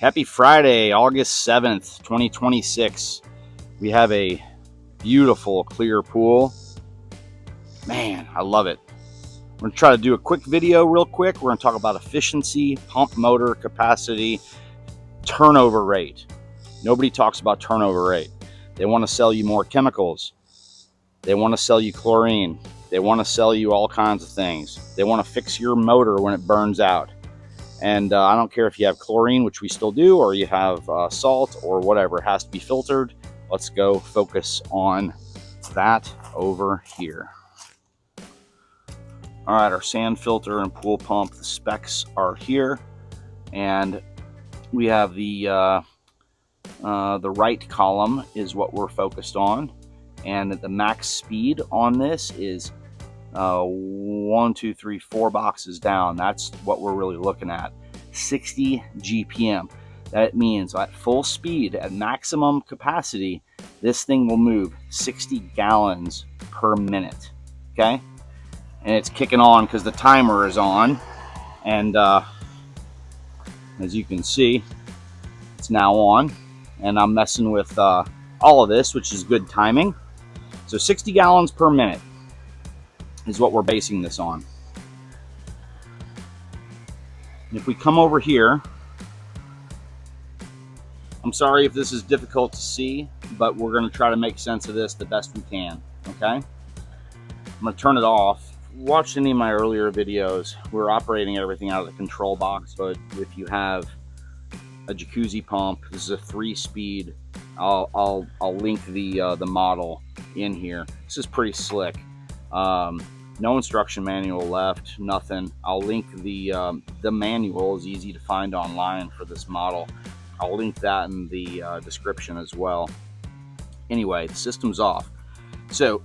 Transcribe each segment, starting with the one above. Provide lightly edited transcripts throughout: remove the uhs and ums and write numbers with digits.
Happy Friday, August 7th, 2026. We have a beautiful clear pool. Man, I love it. We're going to try to do a quick video real quick. We're going to talk about efficiency, pump motor capacity, turnover rate. Nobody talks about turnover rate. They want to sell you more chemicals. They want to sell you chlorine. They want to sell you all kinds of things. They want to fix your motor when it burns out. And I don't care if you have chlorine, which we still do, or you have salt or whatever. It has to be filtered. Let's go focus on that over here. All right, our sand filter and pool pump, the specs are here. And we have the right column is what we're focused on. And the max speed on this is 1, 2, 3, 4 boxes down. That's what we're really looking at. 60 GPM. That means at full speed, at maximum capacity, this thing will move 60 gallons per minute. Okay, and it's kicking on because the timer is on, and as you can see, it's now on, and I'm messing with all of this, which is good timing. So 60 gallons per minute is what we're basing this on. And if we come over here, I'm sorry if this is difficult to see, but we're going to try to make sense of this the best we can, okay? I'm going to turn it off. Watch any of my earlier videos. We're operating everything out of the control box, but if you have a jacuzzi pump, this is a 3-speed. I'll link the model in here. This is pretty slick. No instruction manual left, nothing. I'll link the manual is easy to find online for this model. I'll link that in the description as well. Anyway, the system's off. So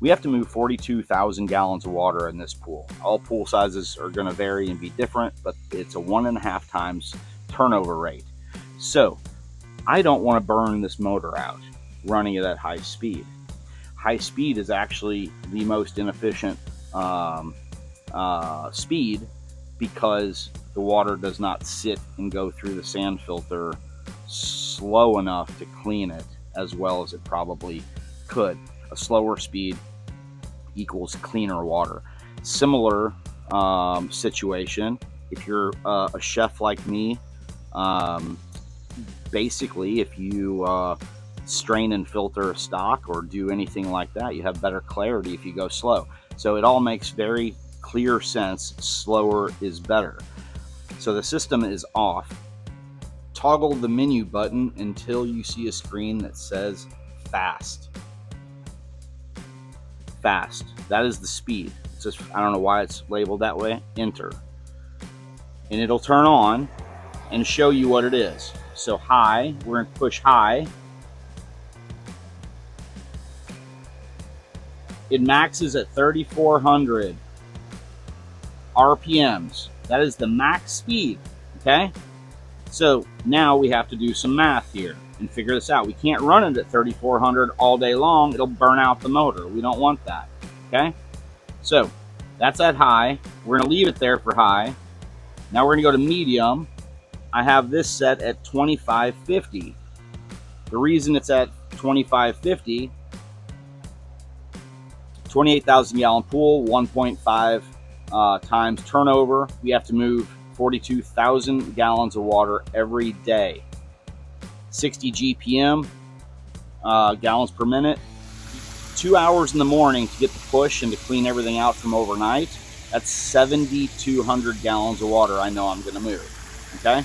we have to move 42,000 gallons of water in this pool. All pool sizes are going to vary and be different, but it's a 1.5 times turnover rate. So I don't want to burn this motor out running it at high speed. High speed is actually the most inefficient speed because the water does not sit and go through the sand filter slow enough to clean it as well as it probably could. A slower speed equals cleaner water. Similar situation if you're a chef like me. Basically, if you strain and filter a stock or do anything like that, you have better clarity if you go slow. So it all makes very clear sense. Slower is better. So the system is off. Toggle the menu button until you see a screen that says fast. Fast. That is the speed. It's just, I don't know why it's labeled that way. Enter. And it'll turn on and show you what it is. So high, we're going to push high. It maxes at 3,400 RPMs. That is the max speed, okay? So now we have to do some math here and figure this out. We can't run it at 3,400 all day long. It'll burn out the motor. We don't want that, okay? So that's at high. We're gonna leave it there for high. Now we're gonna go to medium. I have this set at 2550. The reason it's at 2550, 28,000 gallon pool, 1.5 times turnover. We have to move 42,000 gallons of water every day. 60 GPM, gallons per minute. 2 hours in the morning to get the push and to clean everything out from overnight. That's 7,200 gallons of water I know I'm gonna move, okay?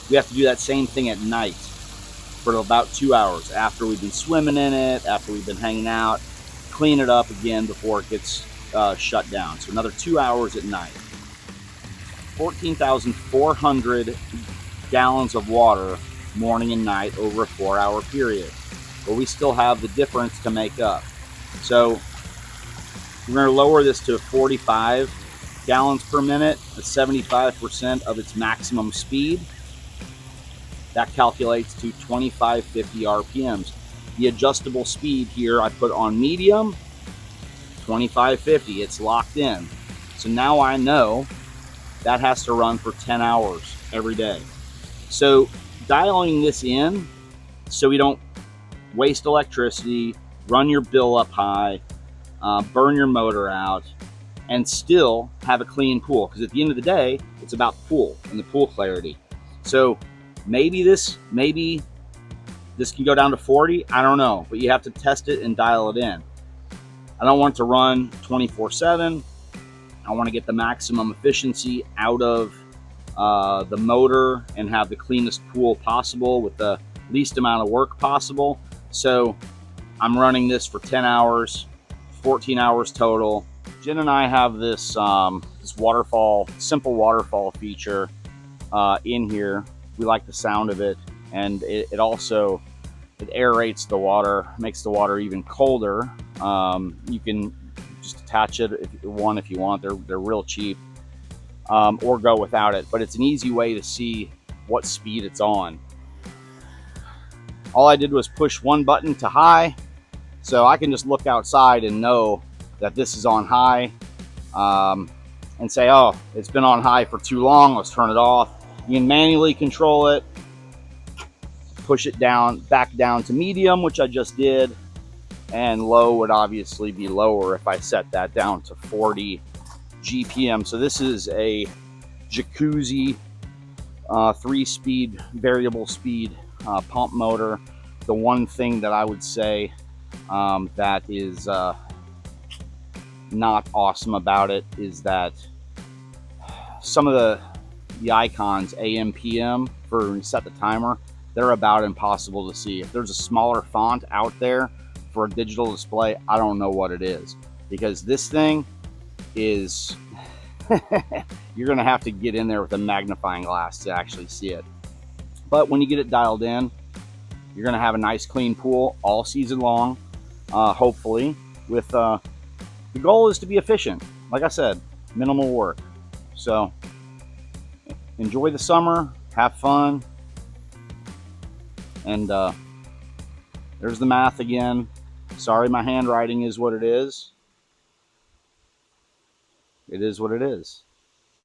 We have to do that same thing at night for about 2 hours after we've been swimming in it, after we've been hanging out. Clean it up again before it gets shut down. So another 2 hours at night. 14,400 gallons of water morning and night over a 4-hour period. But we still have the difference to make up. So we're going to lower this to 45 gallons per minute at 75% of its maximum speed. That calculates to 2550 RPMs. The adjustable speed here I put on medium, 2550. It's locked in. So now I know that has to run for 10 hours every day. So dialing this in so we don't waste electricity, run your bill up high, burn your motor out, and still have a clean pool. Because at the end of the day, it's about the pool and the pool clarity. So maybe this can go down to 40. I don't know, but you have to test it and dial it in. I don't want it to run 24/7. I want to get the maximum efficiency out of the motor and have the cleanest pool possible with the least amount of work possible. So I'm running this for 10 hours, 14 hours total. Jen and I have this this simple waterfall feature in here. We like the sound of it, and it also aerates the water, makes the water even colder. You can just attach it if you want. They're real cheap, or go without it. But it's an easy way to see what speed it's on. All I did was push one button to high, so I can just look outside and know that this is on high, and say, oh, it's been on high for too long, let's turn it off. You can manually control it, push it back down to medium, which I just did, and low would obviously be lower if I set that down to 40 GPM. So this is a Jacuzzi 3-speed variable speed pump motor. The one thing that I would say that is not awesome about it is that some of the icons, AM, PM, for when you set the timer, they're about impossible to see. If there's a smaller font out there for a digital display, I don't know what it is, because this thing is you're gonna have to get in there with a magnifying glass to actually see it. But when you get it dialed in, you're gonna have a nice clean pool all season long, hopefully. With the goal is to be efficient, like I said, minimal work. So enjoy the summer, have fun, and there's the math again. Sorry, my handwriting is what it is. It is what it is.